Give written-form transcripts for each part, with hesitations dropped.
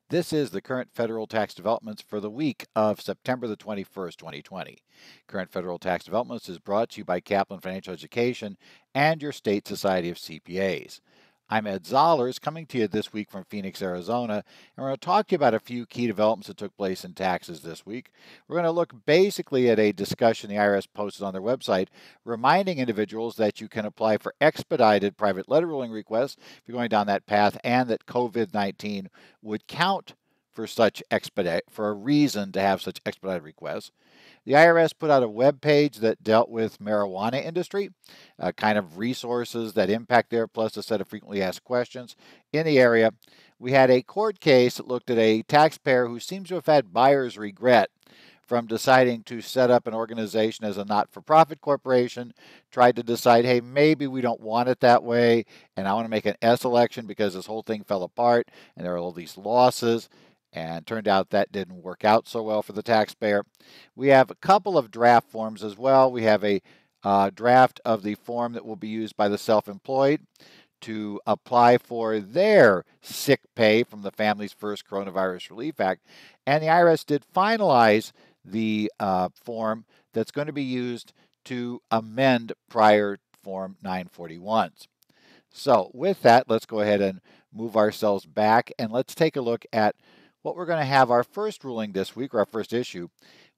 This is the current federal tax developments for the week of September the 21st, 2020. Current federal tax developments is brought to you by Kaplan Financial Education and your state society of CPAs. I'm Ed Zollers coming to you this week from Phoenix, Arizona, and we're going to talk to you about a few key developments that took place in taxes this week. We're going to look basically at a discussion the IRS posted on their website, reminding individuals that you can apply for expedited private letter ruling requests if you're going down that path, and that COVID-19 would count for a reason to have such expedited requests. The IRS put out a web page that dealt with marijuana industry, kind of resources that impact there, plus a set of frequently asked questions in the area. We had a court case that looked at a taxpayer who seems to have had buyer's regret from deciding to set up an organization as a not-for-profit corporation, tried to decide, hey, maybe we don't want it that way, and I want to make an S election because this whole thing fell apart, and there are all these losses, and turned out that didn't work out so well for the taxpayer. We have a couple of draft forms as well. We have a draft of the form that will be used by the self-employed to apply for their sick pay from the Families First Coronavirus Relief Act, and the IRS did finalize the form that's going to be used to amend prior Form 941s. So with that, let's go ahead and move ourselves back, and let's take a look at what we're going to have our first ruling this week, or our first issue,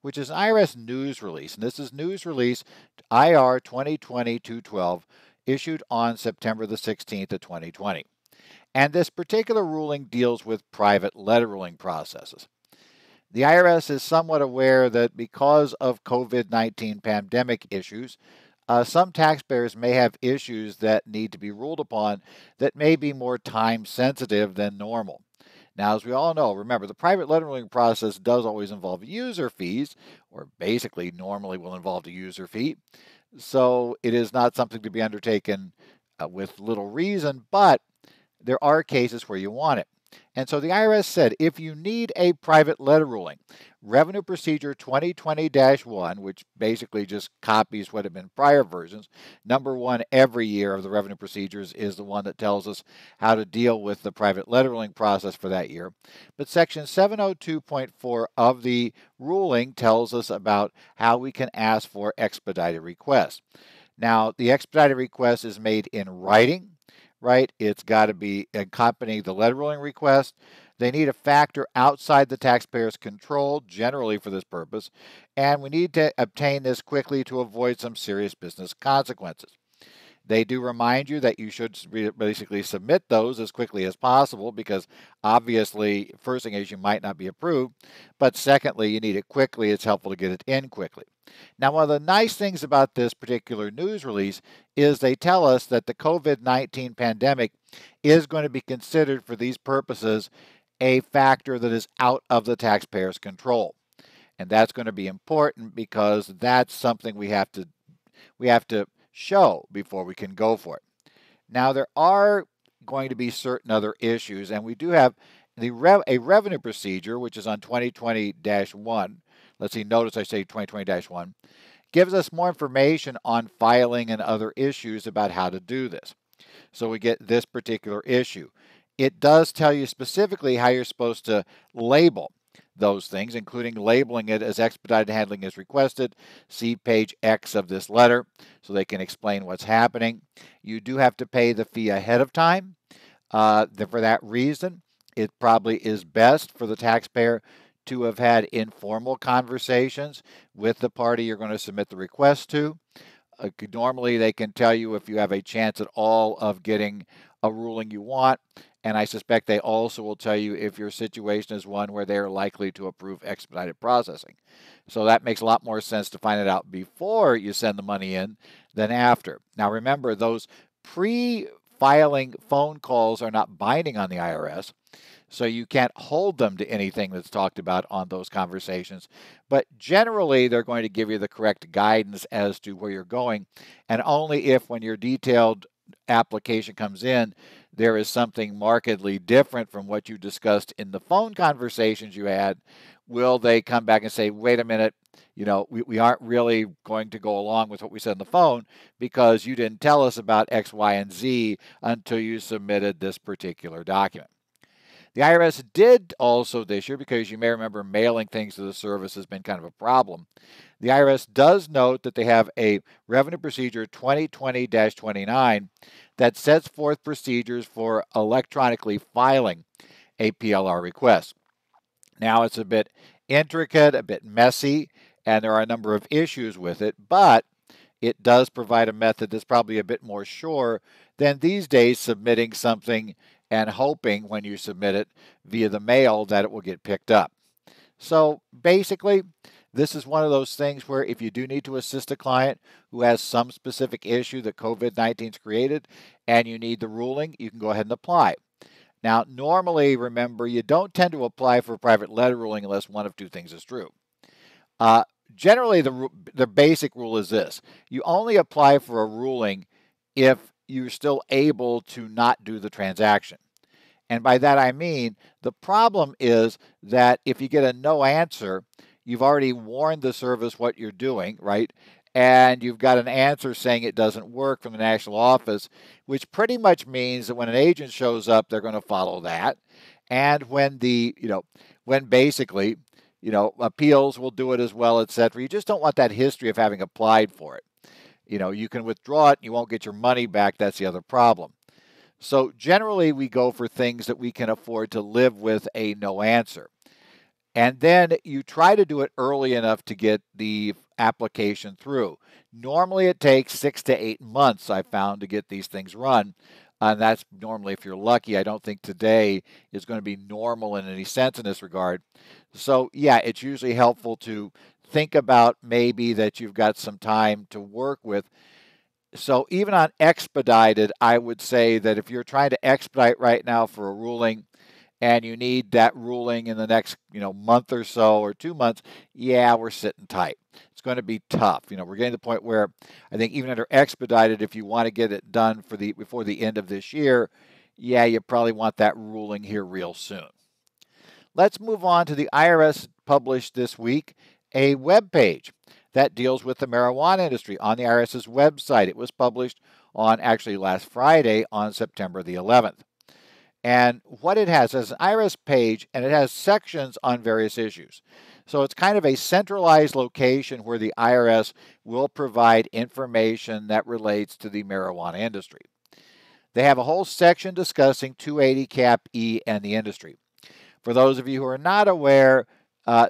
which is IRS News Release. And this is News Release IR 2020-212, issued on September the 16th of 2020. And this particular ruling deals with private letter ruling processes. The IRS is somewhat aware that because of COVID-19 pandemic issues, some taxpayers may have issues that need to be ruled upon that may be more time sensitive than normal. Now, as we all know, remember, the private letter ruling process does always involve user fees, or basically normally will involve a user fee. So it is not something to be undertaken with little reason, but there are cases where you want it. And so the IRS said, if you need a private letter ruling, Revenue Procedure 2020-1, which basically just copies what had been prior versions, number one every year of the revenue procedures is the one that tells us how to deal with the private letter ruling process for that year. But Section 702.4 of the ruling tells us about how we can ask for expedited requests. Now, the expedited request is made in writing, right? It's got to be accompanying the letter ruling request. They need a factor outside the taxpayer's control, generally for this purpose, and we need to obtain this quickly to avoid some serious business consequences. They do remind you that you should basically submit those as quickly as possible because obviously, first thing is you might not be approved, but secondly, you need it quickly. It's helpful to get it in quickly. Now, one of the nice things about this particular news release is they tell us that the COVID-19 pandemic is going to be considered for these purposes a factor that is out of the taxpayer's control. And that's going to be important because that's something we have to show before we can go for it. Now, there are going to be certain other issues, and we do have a revenue procedure, which is on 2020-1. Let's see, notice I say 2020-1, gives us more information on filing and other issues about how to do this. So we get this particular issue. It does tell you specifically how you're supposed to label those things, including labeling it as expedited handling as requested. See page X of this letter so they can explain what's happening. You do have to pay the fee ahead of time. For that reason, it probably is best for the taxpayer to have had informal conversations with the party you're going to submit the request to. Normally, they can tell you if you have a chance at all of getting a ruling you want, and I suspect they also will tell you if your situation is one where they are likely to approve expedited processing. So that makes a lot more sense to find it out before you send the money in than after. Now remember, those pre-filing phone calls are not binding on the IRS, so you can't hold them to anything that's talked about on those conversations. But generally, they're going to give you the correct guidance as to where you're going, and only if when your detailed application comes in, there is something markedly different from what you discussed in the phone conversations you had, will they come back and say, wait a minute, we aren't really going to go along with what we said on the phone because you didn't tell us about X, Y, and Z until you submitted this particular document. The IRS did also this year, because you may remember mailing things to the service has been kind of a problem. The IRS does note that they have a Revenue Procedure 2020-29 that sets forth procedures for electronically filing a PLR request. Now, it's a bit intricate, a bit messy, and there are a number of issues with it, but it does provide a method that's probably a bit more sure than these days submitting something and hoping when you submit it via the mail that it will get picked up. So basically, this is one of those things where if you do need to assist a client who has some specific issue that COVID-19's created and you need the ruling, you can go ahead and apply. Now, normally, remember, you don't tend to apply for a private letter ruling unless one of two things is true. Uh, Generally, the basic rule is this: you only apply for a ruling if you're still able to not do the transaction. And by that I mean, the problem is that if you get a no answer, you've already warned the service what you're doing, right? And you've got an answer saying it doesn't work from the national office, which pretty much means that when an agent shows up, they're going to follow that. And when when basically, appeals will do it as well, etc. You just don't want that history of having applied for it. You can withdraw it, and you won't get your money back. That's the other problem. So generally, we go for things that we can afford to live with a no answer. And then you try to do it early enough to get the application through. Normally, it takes 6 to 8 months, I found, to get these things run. And that's normally if you're lucky. I don't think today is going to be normal in any sense in this regard. So, yeah, it's usually helpful to think about maybe that you've got some time to work with. So even on expedited, I would say that if you're trying to expedite right now for a ruling and you need that ruling in the next, month or so or 2 months, yeah, we're sitting tight. It's going to be tough. We're getting to the point where I think even under expedited, if you want to get it done before the end of this year, yeah, you probably want that ruling here real soon. Let's move on to the IRS published this week a web page that deals with the marijuana industry on the IRS's website. It was published on actually last Friday on September the 11th. And what it has is an IRS page, and it has sections on various issues. So it's kind of a centralized location where the IRS will provide information that relates to the marijuana industry. They have a whole section discussing 280 Cap E and the industry. For those of you who are not aware,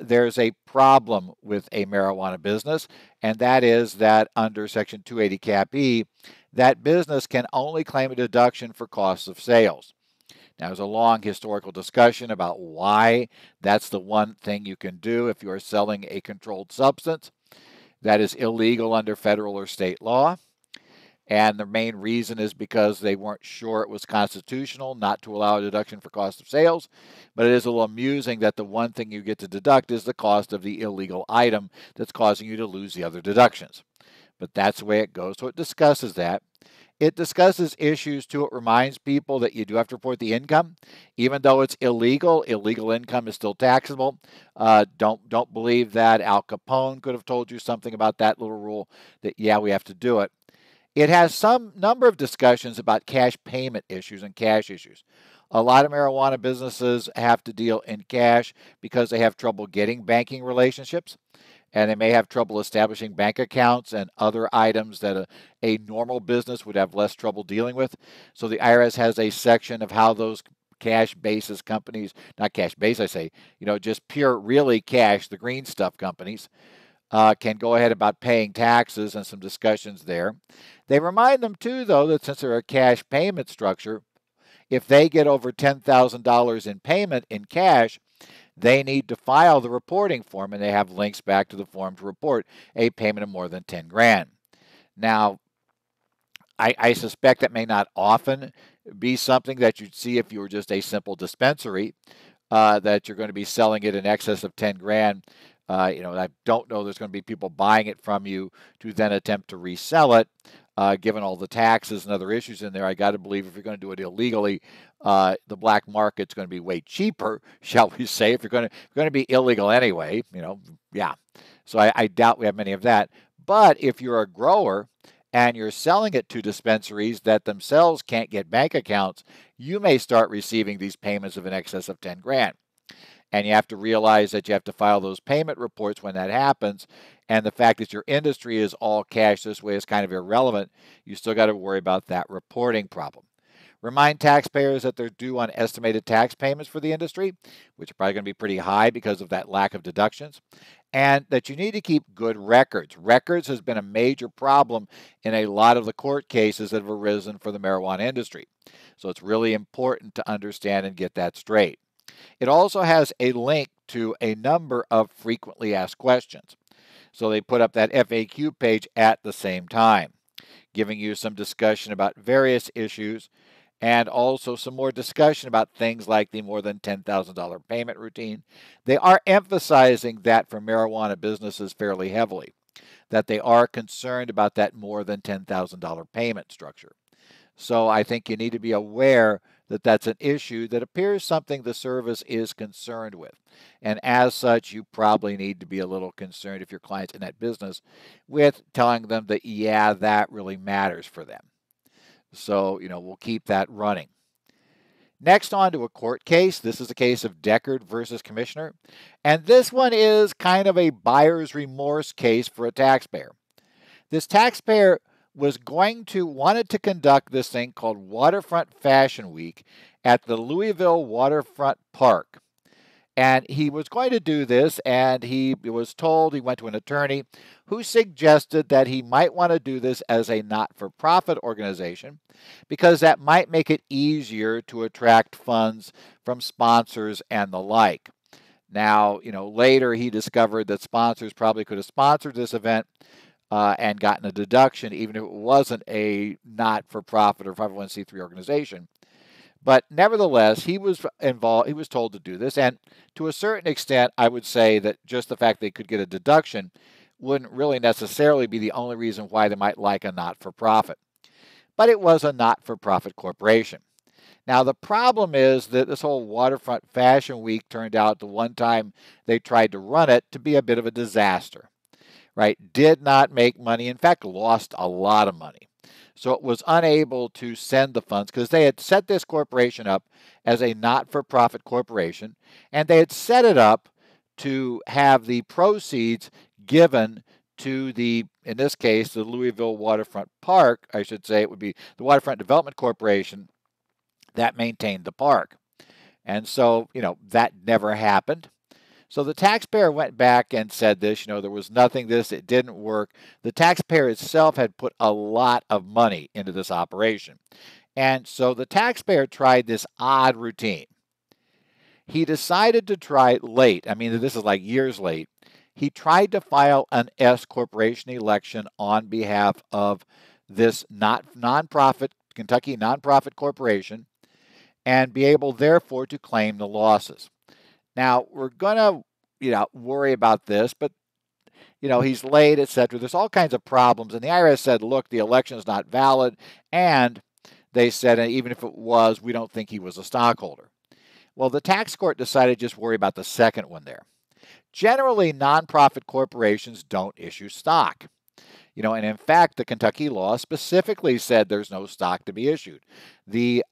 there's a problem with a marijuana business, and that is that under Section 280 Cap E, that business can only claim a deduction for costs of sales. Now, there's a long historical discussion about why that's the one thing you can do if you are selling a controlled substance that is illegal under federal or state law. And the main reason is because they weren't sure it was constitutional not to allow a deduction for cost of sales. But it is a little amusing that the one thing you get to deduct is the cost of the illegal item that's causing you to lose the other deductions. But that's the way it goes. So it discusses that. It discusses issues too. It reminds people that you do have to report the income. Even though it's illegal income is still taxable. Don't believe that. Al Capone could have told you something about that little rule that, yeah, we have to do it. It has some number of discussions about cash payment issues and cash issues. A lot of marijuana businesses have to deal in cash because they have trouble getting banking relationships, and they may have trouble establishing bank accounts and other items that a normal business would have less trouble dealing with. So the IRS has a section of how those cash basis companies, not cash base, I say, just pure really cash, the green stuff companies, can go ahead about paying taxes, and some discussions there. They remind them, too, though, that since they're a cash payment structure, if they get over $10,000 in payment in cash, they need to file the reporting form, and they have links back to the form to report a payment of more than 10 grand. Now, I suspect that may not often be something that you'd see if you were just a simple dispensary, that you're going to be selling it in excess of 10 grand. I don't know there's going to be people buying it from you to then attempt to resell it, given all the taxes and other issues in there. I got to believe if you're going to do it illegally, the black market's going to be way cheaper, shall we say, if you're going to be illegal anyway, yeah. So I doubt we have many of that. But if you're a grower and you're selling it to dispensaries that themselves can't get bank accounts, you may start receiving these payments of in excess of 10 grand. And you have to realize that you have to file those payment reports when that happens. And the fact that your industry is all cash this way is kind of irrelevant. You still got to worry about that reporting problem. Remind taxpayers that they're due on estimated tax payments for the industry, which are probably going to be pretty high because of that lack of deductions, and that you need to keep good records. Records has been a major problem in a lot of the court cases that have arisen for the marijuana industry. So it's really important to understand and get that straight. It also has a link to a number of frequently asked questions. So they put up that FAQ page at the same time, giving you some discussion about various issues and also some more discussion about things like the more than $10,000 payment routine. They are emphasizing that for marijuana businesses fairly heavily, that they are concerned about that more than $10,000 payment structure. So I think you need to be aware that that's an issue that appears something the service is concerned with. And as such, you probably need to be a little concerned if your client's in that business with telling them that, yeah, that really matters for them. So, we'll keep that running. Next, on to a court case. This is a case of Deckard versus Commissioner. And this one is kind of a buyer's remorse case for a taxpayer. This taxpayer wanted to conduct this thing called Waterfront Fashion Week at the Louisville Waterfront Park. And he was going to do this, and he was told, he went to an attorney who suggested that he might want to do this as a not-for-profit organization because that might make it easier to attract funds from sponsors and the like. Now, later he discovered that sponsors probably could have sponsored this event and gotten a deduction, even if it wasn't a not-for-profit or 501c3 organization. But nevertheless, he was involved. He was told to do this, and to a certain extent, I would say that just the fact they could get a deduction wouldn't really necessarily be the only reason why they might like a not-for-profit. But it was a not-for-profit corporation. Now, the problem is that this whole Waterfront Fashion Week turned out the one time they tried to run it to be a bit of a disaster, right? Did not make money. In fact, lost a lot of money. So it was unable to send the funds because they had set this corporation up as a not-for-profit corporation, and they had set it up to have the proceeds given to in this case, the Louisville Waterfront Park, I should say it would be the Waterfront Development Corporation that maintained the park. And so, that never happened. So the taxpayer went back and said this, there was nothing it didn't work. The taxpayer itself had put a lot of money into this operation. And so the taxpayer tried this odd routine. He decided to try late. I mean, this is like years late. He tried to file an S corporation election on behalf of this nonprofit, Kentucky nonprofit corporation, and be able, therefore, to claim the losses. Now, we're going to, worry about this, but, he's late, etc. There's all kinds of problems. And the IRS said, look, the election is not valid. And they said, even if it was, we don't think he was a stockholder. Well, the tax court decided to just worry about the second one there. Generally, nonprofit corporations don't issue stock. And in fact, the Kentucky law specifically said there's no stock to be issued. The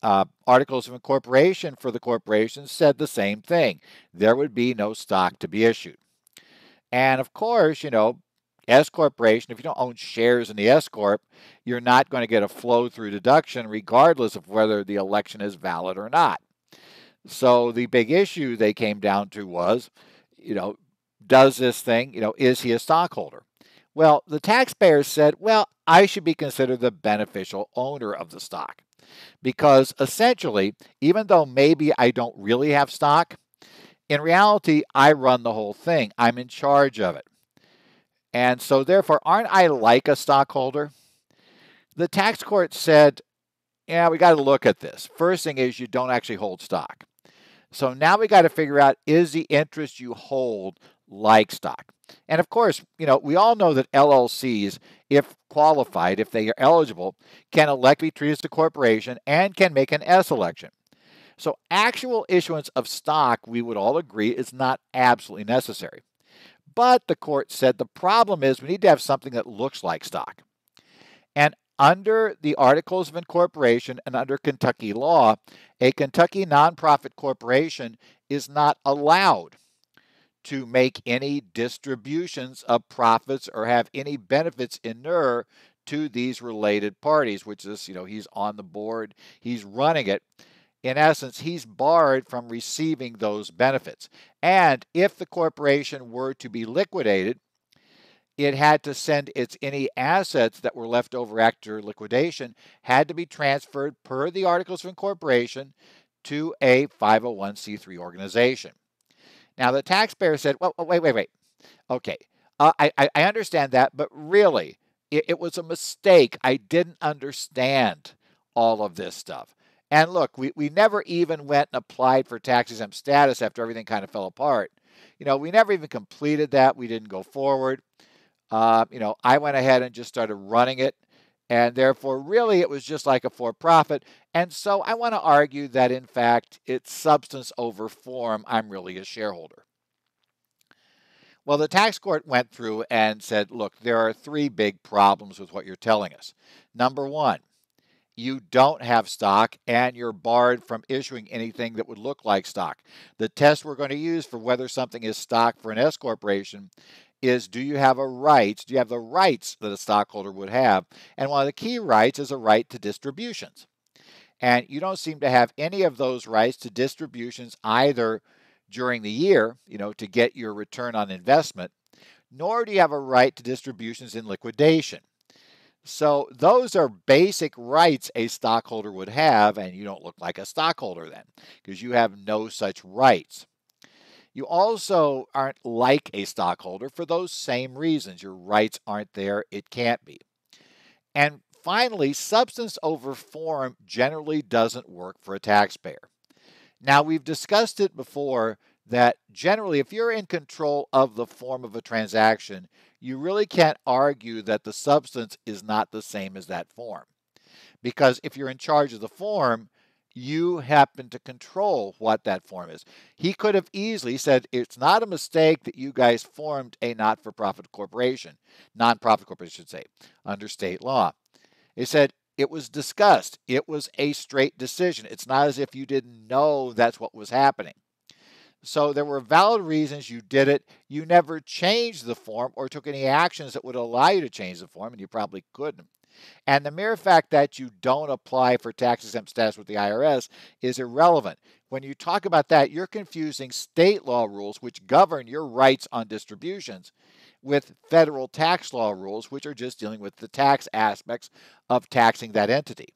articles of incorporation for the corporation said the same thing. There would be no stock to be issued. And of course, S corporation, if you don't own shares in the S corp, you're not going to get a flow-through deduction regardless of whether the election is valid or not. So the big issue they came down to was, does this thing, is he a stockholder? Well, the taxpayer said, well, I should be considered the beneficial owner of the stock because essentially, even though maybe I don't really have stock, in reality, I run the whole thing. I'm in charge of it. And so therefore, aren't I like a stockholder? The tax court said, yeah, we got to look at this. First thing is you don't actually hold stock. So now we got to figure out, is the interest you hold like stock? And of course, we all know that LLCs, if qualified, if they are eligible, can elect to be treated as a corporation and can make an S election. So actual issuance of stock, we would all agree, is not absolutely necessary. But the court said the problem is we need to have something that looks like stock. And under the Articles of Incorporation and under Kentucky law, a Kentucky nonprofit corporation is not allowed to make any distributions of profits or have any benefits inure to these related parties, which is, he's on the board, he's running it. In essence, he's barred from receiving those benefits. And if the corporation were to be liquidated, it had to send any assets that were left over after liquidation had to be transferred per the Articles of Incorporation to a 501c3 organization. Now, the taxpayer said, well, wait. Okay, I understand that, but really, it was a mistake. I didn't understand all of this stuff. And look, we never even went and applied for tax-exempt status after everything kind of fell apart. We never even completed that. We didn't go forward. I went ahead and just started running it. And therefore, really, it was just like a for-profit. And so I want to argue that, in fact, it's substance over form. I'm really a shareholder. Well, the tax court went through and said, look, there are three big problems with what you're telling us. Number one, you don't have stock and you're barred from issuing anything that would look like stock. The test we're going to use for whether something is stock for an S corporation is, do you have the rights that a stockholder would have? And one of the key rights is a right to distributions. And you don't seem to have any of those rights to distributions either during the year, to get your return on investment, nor do you have a right to distributions in liquidation. So those are basic rights a stockholder would have, and you don't look like a stockholder then, because you have no such rights. You also aren't like a stockholder for those same reasons. Your rights aren't there. It can't be. And finally, substance over form generally doesn't work for a taxpayer. Now, we've discussed it before that generally, if you're in control of the form of a transaction, you really can't argue that the substance is not the same as that form. Because if you're in charge of the form, you happen to control what that form is. He could have easily said, it's not a mistake that you guys formed a not-for-profit corporation, nonprofit corporation, I should say, under state law. He said, it was discussed. It was a straight decision. It's not as if you didn't know that's what was happening. So there were valid reasons you did it. You never changed the form or took any actions that would allow you to change the form, and you probably couldn't. And the mere fact that you don't apply for tax-exempt status with the IRS is irrelevant. When you talk about that, you're confusing state law rules, which govern your rights on distributions, with federal tax law rules, which are just dealing with the tax aspects of taxing that entity.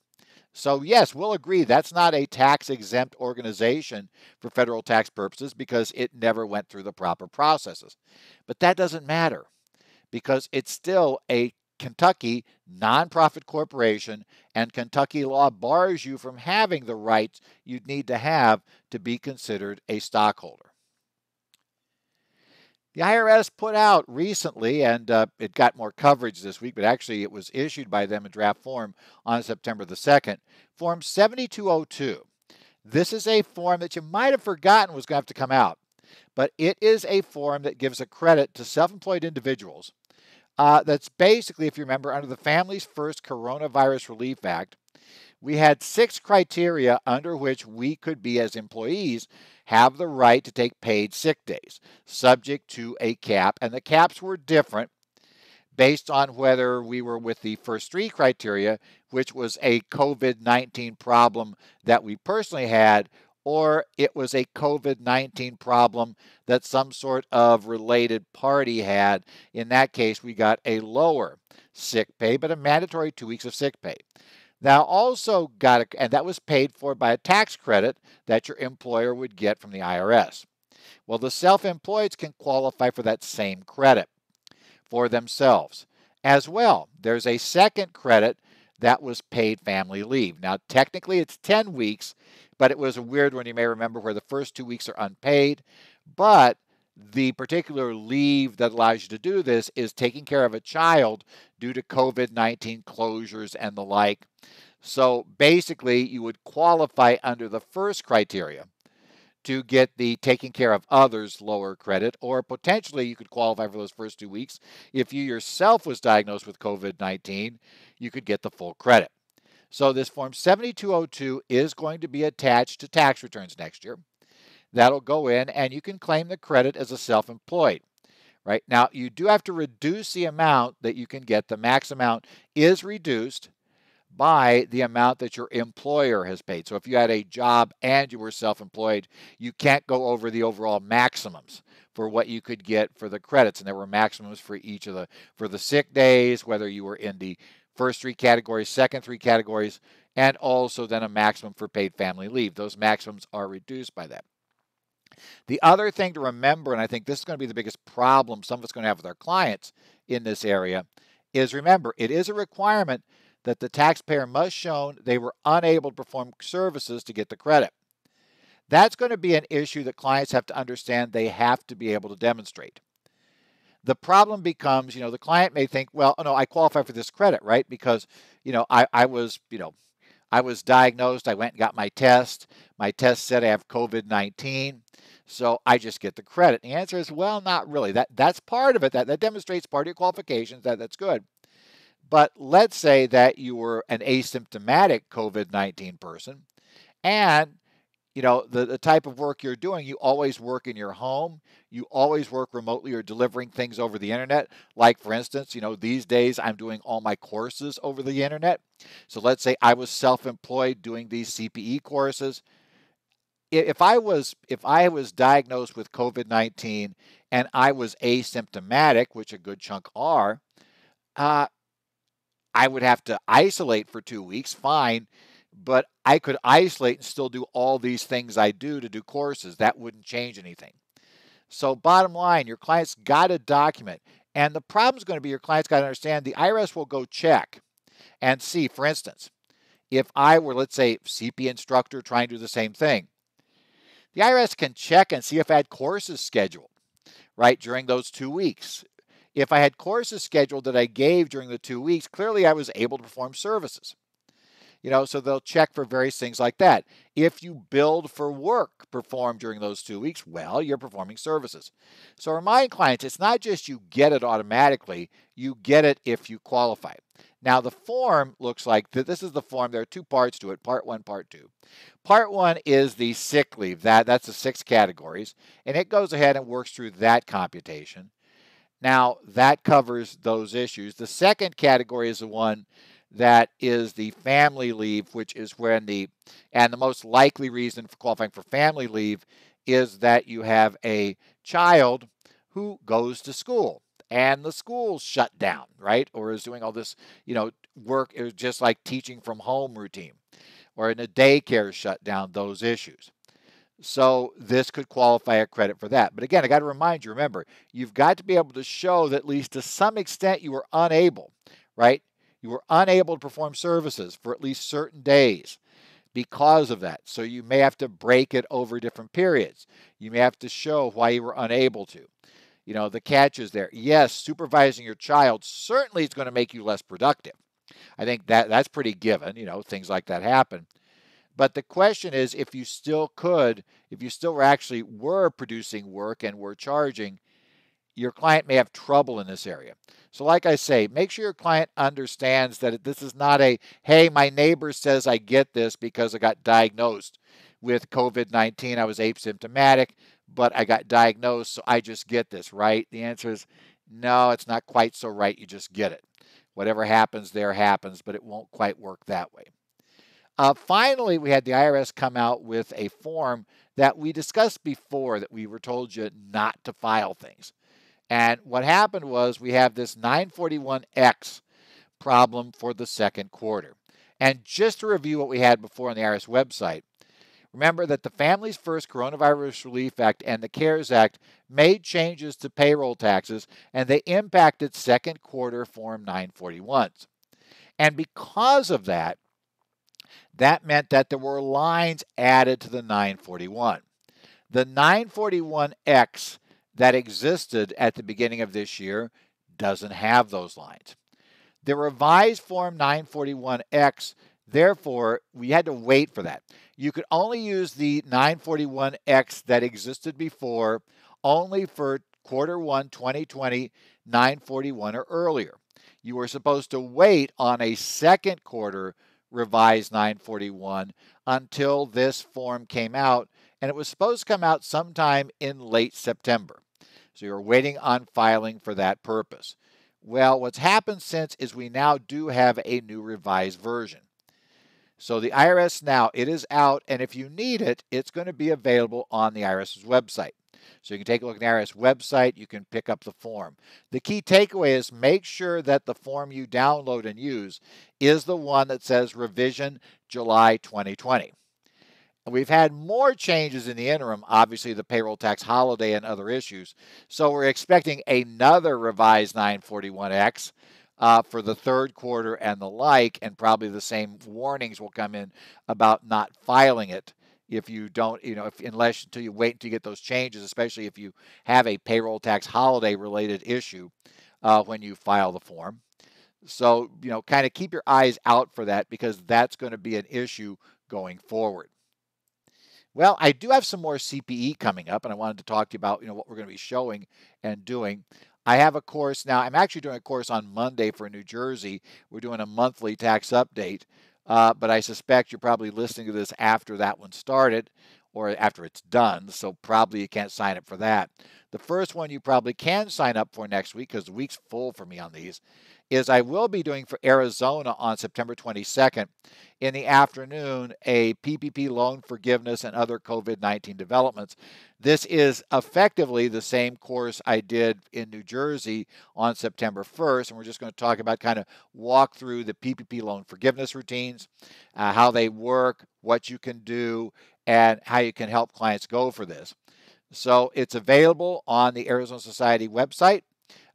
So yes, we'll agree that's not a tax-exempt organization for federal tax purposes because it never went through the proper processes. But that doesn't matter because it's still a Kentucky nonprofit corporation, and Kentucky law bars you from having the rights you'd need to have to be considered a stockholder. The IRS put out recently, and it got more coverage this week, but actually it was issued by them in draft form on September the 2nd, Form 7202. This is a form that you might have forgotten was going to have to come out, but it is a form that gives a credit to self-employed individuals. That's basically, if you remember, under the Families First Coronavirus Relief Act, we had 6 criteria under which we could be, as employees, have the right to take paid sick days, subject to a cap. And the caps were different based on whether we were with the first 3 criteria, which was a COVID-19 problem that we personally had, or it was a COVID-19 problem that some sort of related party had. In that case, we got a lower sick pay, but a mandatory 2 weeks of sick pay. Now also and that was paid for by a tax credit that your employer would get from the IRS. Well, the self-employed can qualify for that same credit for themselves. As well, there's a second credit that was paid family leave. Now, technically it's 10 weeks, but it was a weird one, you may remember, where the first 2 weeks are unpaid, but the particular leave that allows you to do this is taking care of a child due to COVID-19 closures and the like. So basically, you would qualify under the first criteria to get the taking care of others lower credit, or potentially you could qualify for those first 2 weeks. If you yourself was diagnosed with COVID-19, you could get the full credit. So this Form 7202 is going to be attached to tax returns next year. That'll go in and you can claim the credit as a self-employed. Right now, you do have to reduce the amount that you can get. The max amount is reduced by the amount that your employer has paid. So if you had a job and you were self-employed, you can't go over the overall maximums for what you could get for the credits. And there were maximums for each of for the sick days, whether you were in the first 3 categories, second 3 categories, and also then a maximum for paid family leave. Those maximums are reduced by that. The other thing to remember, and I think this is going to be the biggest problem some of us are going to have with our clients in this area, is remember, it is a requirement that the taxpayer must show they were unable to perform services to get the credit. That's going to be an issue that clients have to understand they have to be able to demonstrate. The problem becomes, the client may think, well, no, I qualify for this credit, right? Because, I was diagnosed, I went and got my test. My test said I have COVID-19, so I just get the credit. The answer is, well, not really. That's part of it. That demonstrates part of your qualifications. That's good. But let's say that you were an asymptomatic COVID-19 person, and the type of work you're doing, you always work in your home, you always work remotely or delivering things over the internet. Like, for instance, these days I'm doing all my courses over the internet. So let's say I was self-employed doing these CPE courses. If I was diagnosed with COVID-19 and I was asymptomatic, which a good chunk are, I would have to isolate for 2 weeks, fine, but I could isolate and still do all these things I do to do courses. That wouldn't change anything. So bottom line, your client's got to document. And the problem is going to be your client's got to understand the IRS will go check and see, for instance, if I were, let's say, CP instructor trying to do the same thing, the IRS can check and see if I had courses scheduled, right, during those 2 weeks. If I had courses scheduled that I gave during the 2 weeks, clearly I was able to perform services. So they'll check for various things like that. If you billed for work performed during those 2 weeks, well, you're performing services. So remind clients, it's not just you get it automatically, you get it if you qualify. Now the form looks like this is the form. There are 2 parts to it, part 1, part 2. Part 1 is the sick leave. That's the 6 categories, and it goes ahead and works through that computation. Now that covers those issues. The second category is the one that is the family leave, which is when the most likely reason for qualifying for family leave is that you have a child who goes to school and the school's shut down, right? Or is doing all this, work, is just like teaching from home routine, or in a daycare shut down, those issues. So this could qualify a credit for that. But again, I got to remind you, remember, you've got to be able to show that at least to some extent you were unable, right? You were unable to perform services for at least certain days because of that. So you may have to break it over different periods. You may have to show why you were unable to. The catch is there. Yes, supervising your child certainly is going to make you less productive. I think that's pretty given, things like that happen. But the question is, if you still were producing work and were charging, your client may have trouble in this area. So like I say, make sure your client understands that this is not hey, my neighbor says I get this because I got diagnosed with COVID-19. I was asymptomatic, but I got diagnosed, so I just get this, right? The answer is no, it's not quite so right. You just get it. Whatever happens there happens, but it won't quite work that way. Finally, we had the IRS come out with a form that we discussed before that we were told you not to file things. And what happened was we have this 941X problem for the second quarter. And just to review what we had before on the IRS website, remember that the Families First Coronavirus Relief Act and the CARES Act made changes to payroll taxes, and they impacted second quarter Form 941s. And because of that, that meant that there were lines added to the 941. The 941X that existed at the beginning of this year doesn't have those lines. The revised Form 941X Therefore, we had to wait for that. You could only use the 941X that existed before only for Q1 2020 941 or earlier. You were supposed to wait on a second quarter revised 941 until this form came out, and it was supposed to come out sometime in late September. So you're waiting on filing for that purpose. Well, what's happened since is we now do have a new revised version. So the IRS now, it is out, and if you need it, it's going to be available on the IRS's website. So you can take a look at the IRS website, you can pick up the form. The key takeaway is make sure that the form you download and use is the one that says revision July 2020. We've had more changes in the interim, obviously the payroll tax holiday and other issues. So we're expecting another revised 941X for the third quarter and the like, and probably the same warnings will come in about not filing it if you don't, unless until you wait until you get those changes, especially if you have a payroll tax holiday related issue when you file the form. So, kind of keep your eyes out for that because that's going to be an issue going forward. Well, I do have some more CPE coming up, and I wanted to talk to you about, what we're going to be showing and doing. I have a course now. I'm actually doing a course on Monday for New Jersey. We're doing a monthly tax update, but I suspect you're probably listening to this after that one started or after it's done, so probably you can't sign up for that. The first one you probably can sign up for next week, because the week's full for me on these, is I will be doing for Arizona on September 22nd in the afternoon a PPP loan forgiveness and other COVID-19 developments. This is effectively the same course I did in New Jersey on September 1st, and we're just going to talk about kind of walk through the PPP loan forgiveness routines, how they work, what you can do, and how you can help clients go for this. So it's available on the Arizona Society website.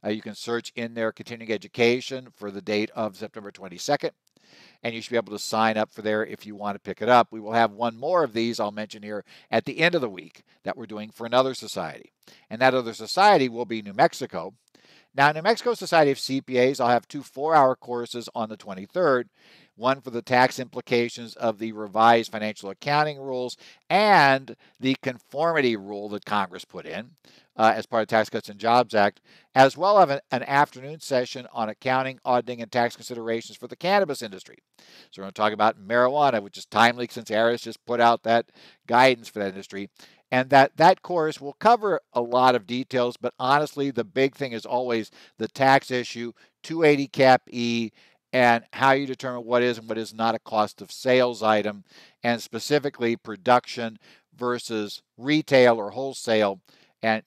You can search in there continuing education for the date of September 22nd, and you should be able to sign up for there if you want to pick it up. We will have one more of these I'll mention here at the end of the week that we're doing for another society, and that other society will be New Mexico. Now, New Mexico Society of CPAs, I'll have 2 4-hour courses on the 23rd, one for the tax implications of the revised financial accounting rules and the conformity rule that Congress put in as part of Tax Cuts and Jobs Act, as well as an afternoon session on accounting, auditing, and tax considerations for the cannabis industry. So we're going to talk about marijuana, which is timely since IRS just put out that guidance for that industry. And that course will cover a lot of details, but honestly, the big thing is always the tax issue, 280 Cap E, and how you determine what is and what is not a cost of sales item, and specifically production versus retail or wholesale. And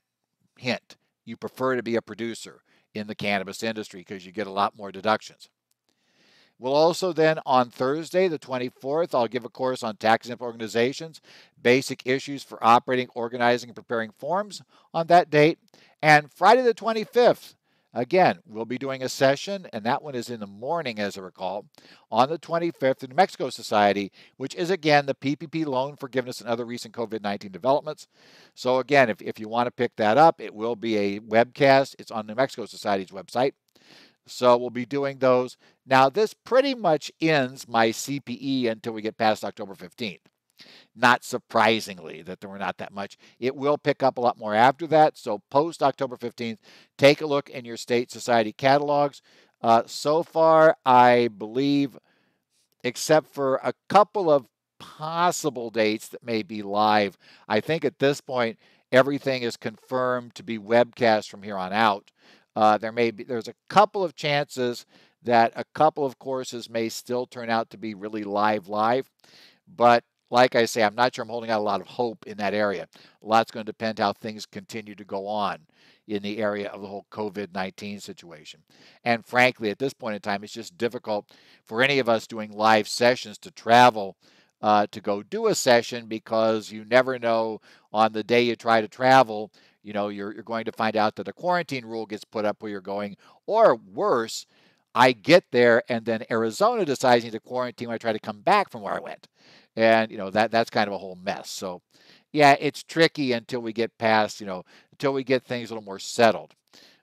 hint, you prefer to be a producer in the cannabis industry because you get a lot more deductions. We'll also then on Thursday, the 24th, I'll give a course on tax-exempt organizations, basic issues for operating, organizing, and preparing forms on that date. And Friday the 25th, again, we'll be doing a session, and that one is in the morning, as I recall, on the 25th in New Mexico Society, which is, again, the PPP loan forgiveness and other recent COVID-19 developments. So, again, if you want to pick that up, it will be a webcast. It's on New Mexico Society's website. So we'll be doing those. Now, this pretty much ends my CPE until we get past October 15th. Not surprisingly that there were not that much. It will pick up a lot more after that. So post October 15th, take a look in your state society catalogs. So far, I believe, except for a couple of possible dates that may be live, I think at this point, everything is confirmed to be webcast from here on out. There's a couple of chances that a couple of courses may still turn out to be really live, but like I say, I'm not sure I'm holding out a lot of hope in that area. A lot's going to depend how things continue to go on in the area of the whole COVID-19 situation. And frankly, at this point in time, it's just difficult for any of us doing live sessions to travel to go do a session because you never know on the day you try to travel, you're going to find out that a quarantine rule gets put up where you're going, or worse, I get there and then Arizona decides to quarantine when I try to come back from where I went. And, that's kind of a whole mess. So, yeah, it's tricky until we get past, until we get things a little more settled.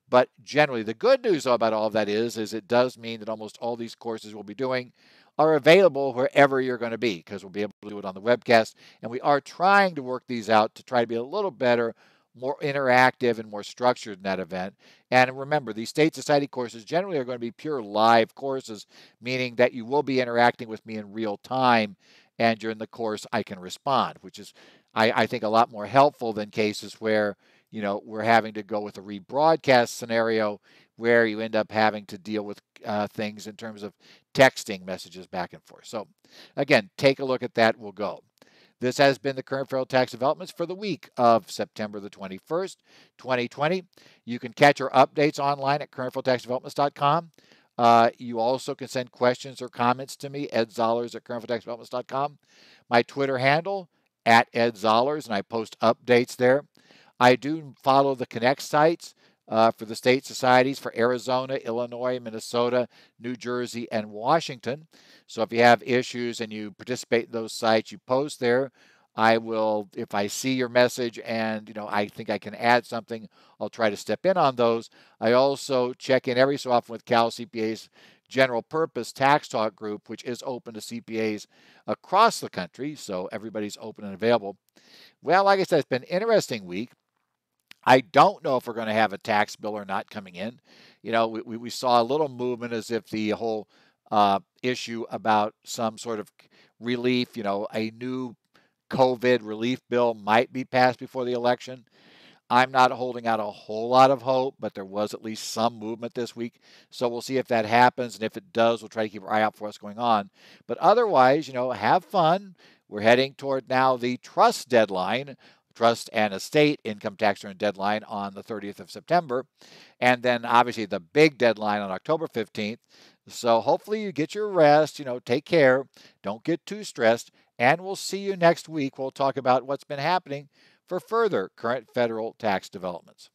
But generally, the good news about all of that is it does mean that almost all these courses we'll be doing are available wherever you're going to be, because we'll be able to do it on the webcast. And we are trying to work these out to try to be a little better, more interactive, and more structured in that event. And remember, these state society courses generally are going to be pure live courses, meaning that you will be interacting with me in real time. And during the course, I can respond, which is, I think, a lot more helpful than cases where, we're having to go with a rebroadcast scenario where you end up having to deal with things in terms of texting messages back and forth. So again, take a look at that. We'll go. This has been the current federal tax developments for the week of September the 21st, 2020. You can catch our updates online at currentfederaltaxdevelopments.com. You also can send questions or comments to me, edzollers at currentfederaltaxdevelopments.com. My Twitter handle, at edzollers, and I post updates there. I do follow the Connect sites for the state societies for Arizona, Illinois, Minnesota, New Jersey, and Washington. So if you have issues and you participate in those sites, you post there. I will, if I see your message and I think I can add something, I'll try to step in on those. I also check in every so often with Cal CPA's General Purpose Tax Talk group, which is open to CPAs across the country. So everybody's open and available. Well, like I said, it's been an interesting week. I don't know if we're going to have a tax bill or not coming in. We saw a little movement as if the whole issue about some sort of relief, a new COVID relief bill might be passed before the election. I'm not holding out a whole lot of hope, but there was at least some movement this week. So we'll see if that happens. And if it does, we'll try to keep our eye out for what's going on. But otherwise, have fun. We're heading toward now the trust deadline, trust and estate income tax return deadline on the 30th of September. And then obviously the big deadline on October 15th. So hopefully you get your rest, take care, don't get too stressed, and we'll see you next week. We'll talk about what's been happening for further current federal tax developments.